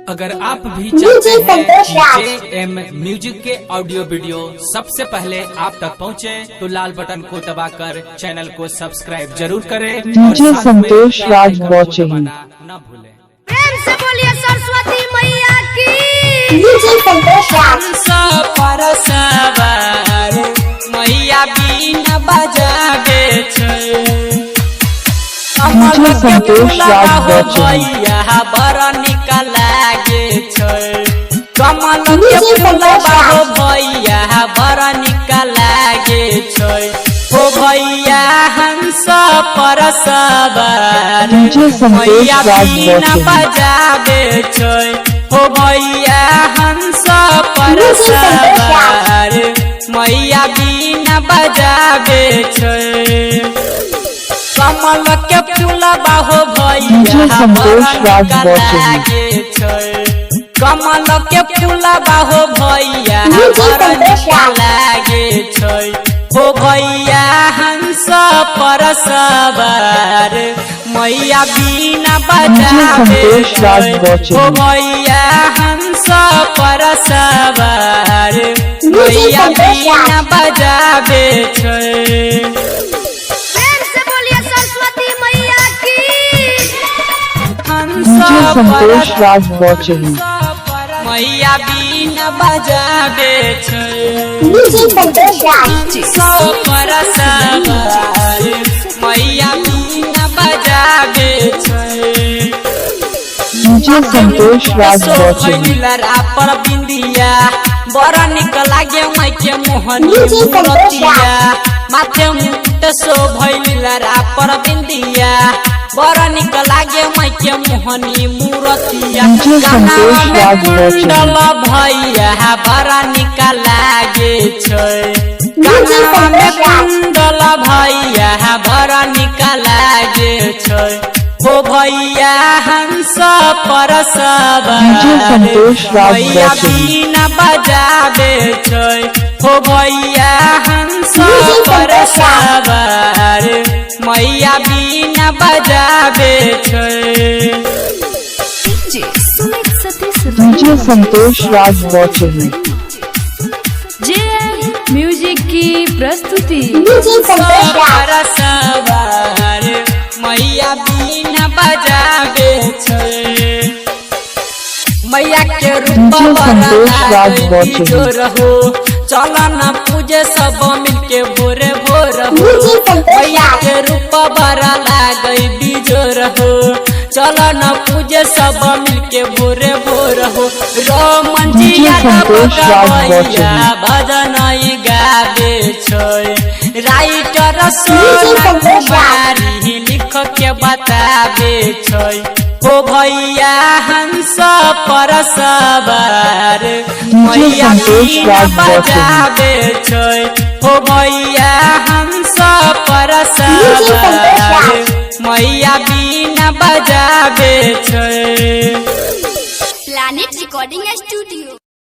अगर आप भी चाहते हैं JM म्यूजिक के ऑडियो वीडियो सबसे पहले आप तक पहुंचे, तो लाल बटन को दबाकर चैनल को सब्सक्राइब जरूर करें डीजे संतोष राज वॉचिंग न भूलें। प्रेम से बोलिए सरस्वती मैया की। डीजे संतोष राज पर सवार मैया बीना बजाबे छै। डीजे संतोष राज वॉचिंग भैया बड़ निक लागे छै। कमल के फूलबा हो भैया बड़ निक लागे छै। ओ भैया हंस पर सवार डीजे संतोष मैया राज बीना वॉचिंग बजाबे छै। ओ भैया हंस पर सवार मैया बीना बजाबे छै। कमल के फूलबा हो डीजे भैया संतोष राज बड़ वॉचिंग लागे छै। कमल के फूलबा हो भैया डीजे बड़ संतोष निक राज लागे छै। ओ भैया हंस पर सवार मैया बीना बजाबे संतोष राज छै। वॉचिंग ओ भैया हंस पर सवार मैया बीना बजाबे छै। प्रेम से बोलिए सरस्वती मैया की। डीजे संतोष राज वॉचिंग मैया बीना बजाबे छै। डीजे संतोष राज पर सवार मैया बीना बजाबे छै। डीजे संतोष राज वॉचिंग पर बिंदिया बड़ा निक लागे माई के मोहनी डीजे संतोष मूर्तिया। राज माथे मुकुट शोभैला पर बिंदिया बड़ा निक लागे माई के मोहनी मूर्तिया। डीजे संतोष राज कुंडल वॉचिंग भैया बड़ा निक लागे छै। डीजे कानवा में संतोष राज कुंडल भैया बड़ा निक लागे छै। ओ भैया हंस पर डीजे सवार संतोष राज मैया वॉचिंग बीना बजाबे छै। ओ भैया हंस डीजे पर संतोष राज सवार मैया बीना बजाबे छै। डीजे संतोष राज वॉचिंग JM म्यूजिक की प्रस्तुति। डीजे संतोष राज पर सवार मैया बीना बजाबे छै। मैया के रूप डीजे संतोष राज वॉचिंग जो रहो चल न पूजे सब मिलके भोरे भोर हो। डीजे संतोष मैया राज के रूप बड़ा लागे बीजो रहो चल न पूजे सब मिलके भोरे भोर हो। रोमन जी डीजे संतोष राज भैया वॉचिंग भजन गाबे छै। राइटर डीजे सोना संतोष राज कुमारी लिख के बताबे छै। ओ भैया हंस पर सवार मैया संतोष बीना राज वॉचिंग बजाबे छै। ओ भैया हंस पर डीजे संतोष सवार राज मैया बीना बजाबे छै। Planet recording studio.